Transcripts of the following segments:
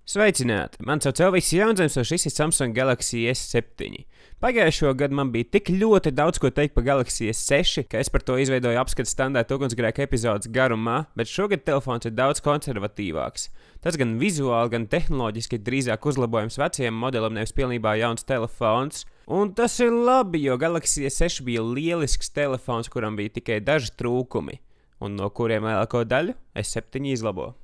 Sveicināti! Mani sauc Elvis Jaunzems, un šis ir Samsung Galaxy S7. Pagājušo gadu man bija tik ļoti daudz ko teikt par Galaxy S6, ka es par to izveidoju apskatu standarta ugunsgrēka epizodes garumā, bet šogad telefons ir daudz konservatīvāks. Tas gan vizuāli, gan tehnoloģiski ir drīzāk uzlabojums vecajam modelim, nevis pilnībā jauns telefons. Un tas ir labi, jo Galaxy S6 bija lielisks telefons, kuram bija tikai daži trūkumi, un no kuriem lielāko daļu S7 izlabo.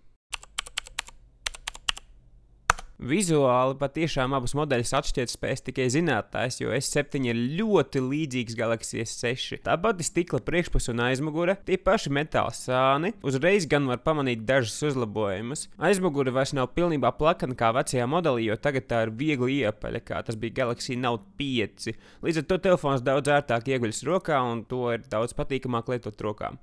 Vizuāli patiešām abus modeļus atšķirt spēs tikai zinātājs, jo S7 ir ļoti līdzīgs Galaxy S6. Tāpat ir stikla priekšpuse un aizmugure, tie paši metāla sāni, uzreiz gan var pamanīt dažus uzlabojumus. Aizmugure vairs nav pilnībā plakana kā vecajā modelī, jo tagad tā ir viegli iepaļa, kā tas bija Galaxy Note 5. Līdz ar to telefons daudz ērtāk ieguļas rokā un to ir daudz patīkamāk lietot rokām.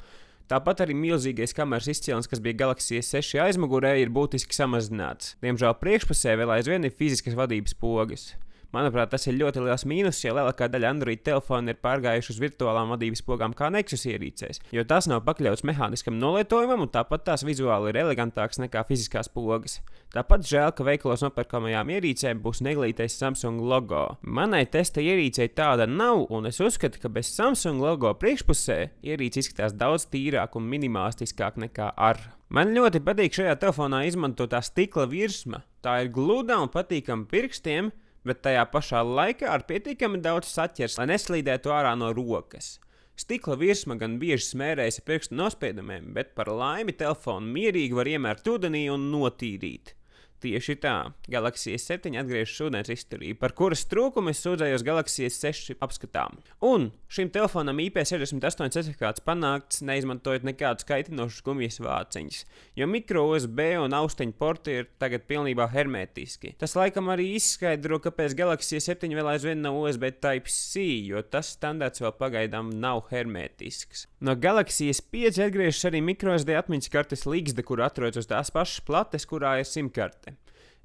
Tāpat arī milzīgais kameras izcēlums, kas bija Galaxy S6 aizmugurē, ir būtiski samazināts. Diemžēl priekšpusē vēl aizvien ir fiziskas vadības pogas. Manuprāt, tas ir ļoti liels mīnus, jo lielākā daļa Android telefonu ir pārgājuši uz virtuālām vadības pogām kā Nexus ierīcēs, jo tās nav pakļauts mehāniskam nolietojumam un tāpat tās vizuāli ir elegantākas nekā fiziskās pogas. Tāpat žēl, ka veikalos nopērkamajām ierīcēm būs neglītais Samsung logo. Manai testa ierīcei tāda nav, un es uzskatu, ka bez Samsung logo priekšpusē ierīce izskatās daudz tīrāk un minimalistiskāk nekā ar. Man ļoti patīk šajā telefonā izmantotā stikla virsma. Tā ir gluda un patīkama pirkstiem, bet tajā pašā laikā ar pietiekami daudz saķers, lai neslīdētu ārā no rokas. Stikla virsma gan bieži smērējas ar pirkstu nospiedumiem, bet par laimi telefonu mierīgi var iemērt ūdenī un notīrīt. Tieši tā, Galaxy S7 atgriežas ūdens izturību, par kuras trūkumu es sūdzējos Galaxy S6 apskatām. Un šim telefonam IP68 certifikāts panākts, neizmantojot nekādus kaitinošus gumijas vāciņus, jo micro USB un austiņu porti ir tagad pilnībā hermētiski. Tas laikam arī izskaidro, kāpēc Galaxy S7 vēl aizvien nav USB Type-C, jo tas standarts vēl pagaidām nav hermētisks. No Galaxy S5 atgriežas arī microSD atmiņas kartes līgzde, kur atrodas uz tās pašas plates, kurā ir SIM-karte.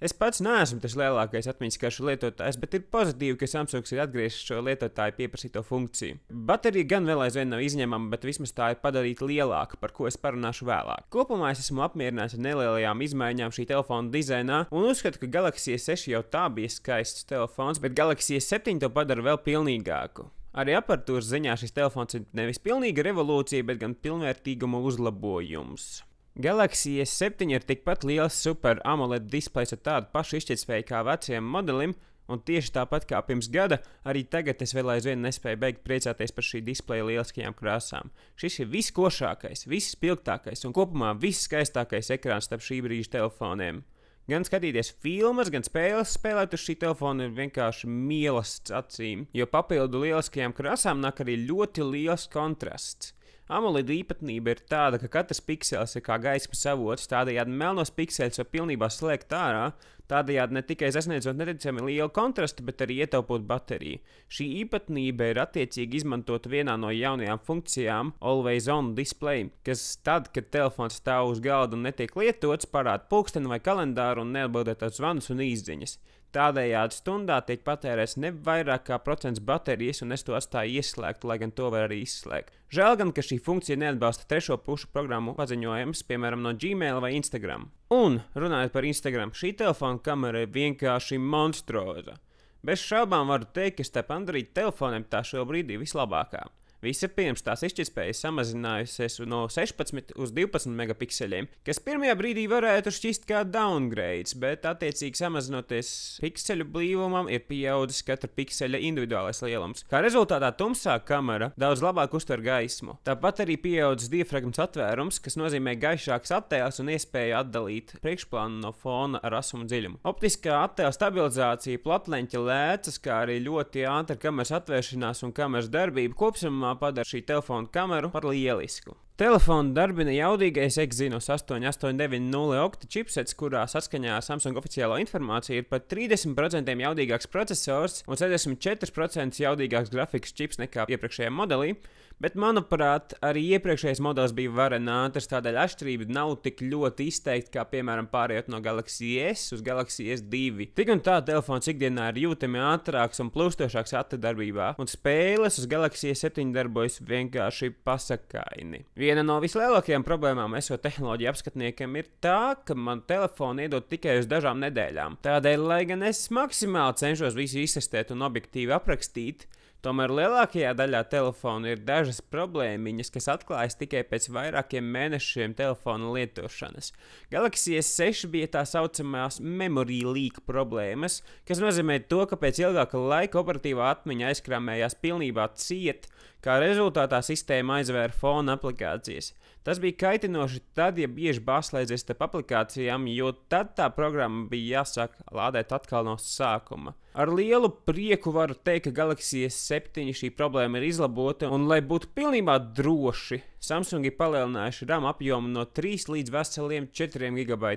Es pats neesmu tas lielākais atmiņas karšu lietotājs, bet ir pozitīvi, ka Samsungs ir atgriezis šo lietotāju pieprasīto funkciju. Baterija gan vēl aizvien nav izņemama, bet vismaz tā ir padarīta lielāka, par ko es parunāšu vēlāk. Kopumā es esmu apmierināts ar nelielajām izmaiņām šī telefona dizainā un uzskatu, ka Galaxy S6 jau tā bija skaists telefons, bet Galaxy S7 to padara vēl pilnīgāku. Arī aparatūras ziņā šis telefons ir nevis pilnīga revolūcija, bet gan pilnvērtīguma uzlabojums. Galaxy S7 ir tikpat liels Super AMOLED displejs ar tādu pašu izšķirtspēju kā vecajam modelim, un tieši tāpat kā pirms gada, arī tagad es vēl aizvien nespēju beigt priecāties par šī displeja lieliskajām krāsām. Šis ir viskošākais, visspilgtākais un kopumā visskaistākais ekrāns starp šī brīža telefoniem. Gan skatīties filmas, gan spēles spēlēt uz šī telefona ir vienkārši mīlestības acīm, jo papildu lieliskajām krāsām nāk arī ļoti liels kontrasts. AMOLED īpatnība ir tāda, ka katrs piksels ir kā gaismas avots, tādējādi melnos pikseļus var pilnībā slēgt ārā, tādējādi ne tikai sasniedzot neticami lielu kontrastu, bet arī ietaupot bateriju. Šī īpatnība ir attiecīgi izmantota vienā no jaunajām funkcijām Always On Display, kas tad, kad telefons stāv uz galda un netiek lietots, parāda pulksteni vai kalendāru un neatbildēt uz zvanus un īsziņas. Tādējādi stundā tiek patērēts ne vairāk kā procents baterijas, un es to atstāju ieslēgtu, lai gan to var arī izslēgt. Žēl gan, ka šī funkcija neatbalsta trešo pušu programmu paziņojumus, piemēram, no Gmail vai Instagram. Un, runājot par Instagram, šī telefona kamera ir vienkārši monstruoza. Bez šaubām varu teikt, ka starp Android telefoniem tā šobrīd ir vislabākā. Vispirms tās izšķirtspējas samazinājusies no 16 uz 12 megapikseļiem, kas pirmajā brīdī varētu šķist kā downgrades, bet attiecīgi samazinoties pikseļu blīvumam ir pieaudzis katra pikseļa individuālais lielums. Kā rezultātā tumsā kamera daudz labāk uztver gaismu. Tāpat arī pieaudzis diafragmas atvērums, kas nozīmē gaišāks attēls un iespēju atdalīt priekšplānu no fona ar asumu dziļumu. Optiskā attēla stabilizācija, platleņķa lēcas, kā arī ļoti ātra kameras atvēršanās un kameras darbība kopsumā padara šī telefona kameru par lielisku. Telefonu darbina jaudīgais Exynos 8890 okta čipsets, kurā saskaņā ar Samsung oficiālo informāciju ir pat 30% jaudīgāks processors un 64% jaudīgāks grafikas čips nekā iepriekšējā modelī, bet, manuprāt, arī iepriekšējais modelis bija varen ātrs, tādēļ atšķirība nav tik ļoti izteikta, kā, piemēram, pārējot no Galaxy S uz Galaxy S2. Tik un tā telefons ikdienā ir jūtami ātrāks un plūstošāks attedarbībā, un spēles uz Galaxy S7 darbojas vienkārši pasakaini. Viena no vislielākajām problēmām esot tehnoloģiju apskatniekam ir tā, ka man telefonu iedod tikai uz dažām nedēļām. Tādēļ, lai gan es maksimāli cenšos visu iztestēt un objektīvi aprakstīt, tomēr lielākajā daļā telefonu ir dažas problēmiņas, kas atklājas tikai pēc vairākiem mēnešiem telefona lietošanas. Galaxy S6 bija tā saucamās memory leak problēmas, kas nozīmē to, ka pēc ilgāka laika operatīvā atmiņa aizkrāmējās pilnībā ciet, kā rezultātā sistēma aizvēra fona aplikācijas. Tas bija kaitinoši tad, ja bieži pārslēdzies starp aplikācijām, jo tad tā programma bija jāsāk lādēt atkal no sākuma. Ar lielu prieku varu teikt, ka Galaxy S7 šī problēma ir izlabota, un, lai būtu pilnībā droši, Samsung ir palielinājuši RAM apjomu no 3 līdz veseliem 4 GB.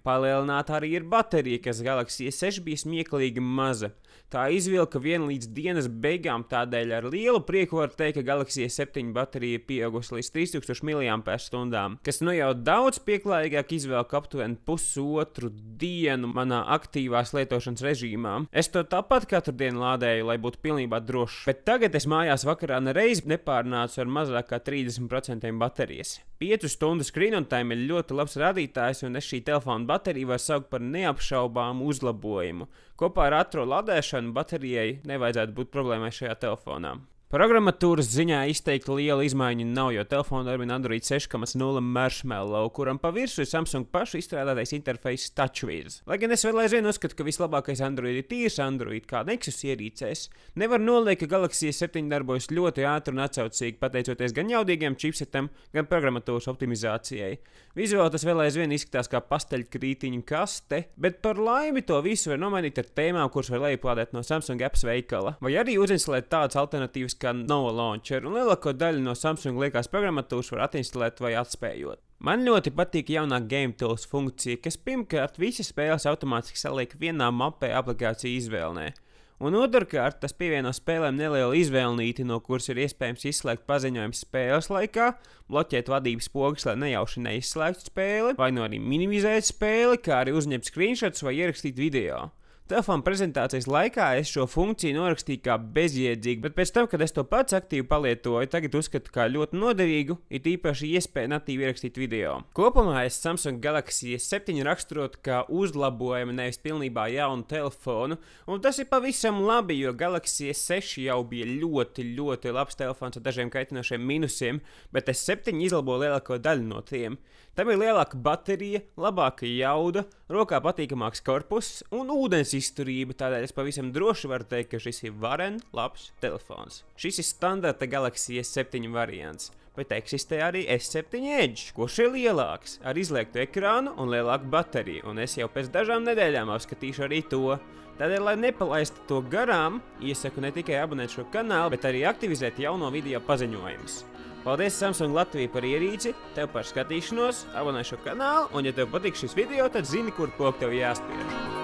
Palielināta arī ir baterija, kas Galaxy S6 bija smieklīgi maza. Tā izvilka vien līdz dienas beigām, tādēļ ar lielu prieku var teikt, ka Galaxy S7 baterija ir pieaugusi līdz 3000 mAh, kas nu jau daudz pieklājīgāk izvelk aptuveni pusotru dienu manā aktīvās lietošanas režīmā. Es to tāpat katru dienu lādēju, lai būtu pilnībā drošs, bet tagad es mājās vakarā nereiz nepārnācu ar mazāk kā 30% baterijas. 5 stundu screen on time ir ļoti labs rādītājs, un es šī telefona bateriju varu saukt par neapšaubāmu uzlabojumu. Kopā ar ātro ladēšanu baterijai nevajadzētu būt problēmai šajā telefonā. Programmatūras ziņā izteikti liela izmaiņa nav, jo telefonu darbina Android 6.0 Marshmallow, kuram pa virsmu ir Samsung pašu izstrādātais interfejs TouchWiz. Lai gan es vēl aizvien uzskatu, ka vislabākais Android ir tīrs Android, kā Nexus ierīcēs, nevar noliekt, ka Galaxy S7 darbojas ļoti ātri un atsaucīgi, pateicoties gan jaudīgiem chipsetam, gan programmatūras optimizācijai. Vizuāli tas vēl aizvien izskatās kā pasteļkrītiņa kaste, bet par laimi to visu var nomainīt ar tēmām, kuras var lejuplādēt no Samsung apps veikala, vai arī uzinstalēt tādas alternatīvas kā Nova Launcher, un lielāko daļu no Samsung liekās programmatūras var atinstalēt vai atspējot. Man ļoti patīk jaunā Game Tools funkcija, kas pirmkārt visas spēles automātiski saliek vienā mapē aplikāciju izvēlnē. Un otrkārt, tas pievieno spēlēm nelielu izvēlnīti, no kuras ir iespējams izslēgt paziņojumus spēles laikā, bloķēt vadības pogas, lai nejauši neizslēgtu spēli, vai no arī minimizēt spēli, kā arī uzņemt screenshots vai ierakstīt video. Telefona prezentācijas laikā es šo funkciju norakstīju kā bezjēdzīgu, bet pēc tam, kad es to pats aktīvi palietoju, tagad uzskatu kā ļoti noderīgu, it īpaši iespēju natīvi ierakstīt video. Kopumā es Samsung Galaxy S7 raksturotu kā uzlabojumu, nevis pilnībā jaunu telefonu, un tas ir pavisam labi, jo Galaxy S6 jau bija ļoti labs telefons ar dažiem kaitinošiem minusiem, bet S7 izlabo lielāko daļu no tiem. Tam ir lielāka baterija, labāka jauda, rokā patīkamāks korpus un ūdens izturība, tādēļ es pavisam droši varu teikt, ka šis ir varen labs telefons. Šis ir standarta Galaxy S7 variants, bet eksistē arī S7 Edge, kurš ir lielāks, ar izliektu ekrānu un lielāku bateriju, un es jau pēc dažām nedēļām apskatīšu arī to. Tādēļ, lai nepalaistu to garām, iesaku ne tikai abonēt šo kanālu, bet arī aktivizēt jauno video paziņojumus. Paldies Samsung Latvija par ierīci, tev par skatīšanos, abonē šo kanālu, un ja tev patīk šis video, tad zini, kur pogu tev jāspiež.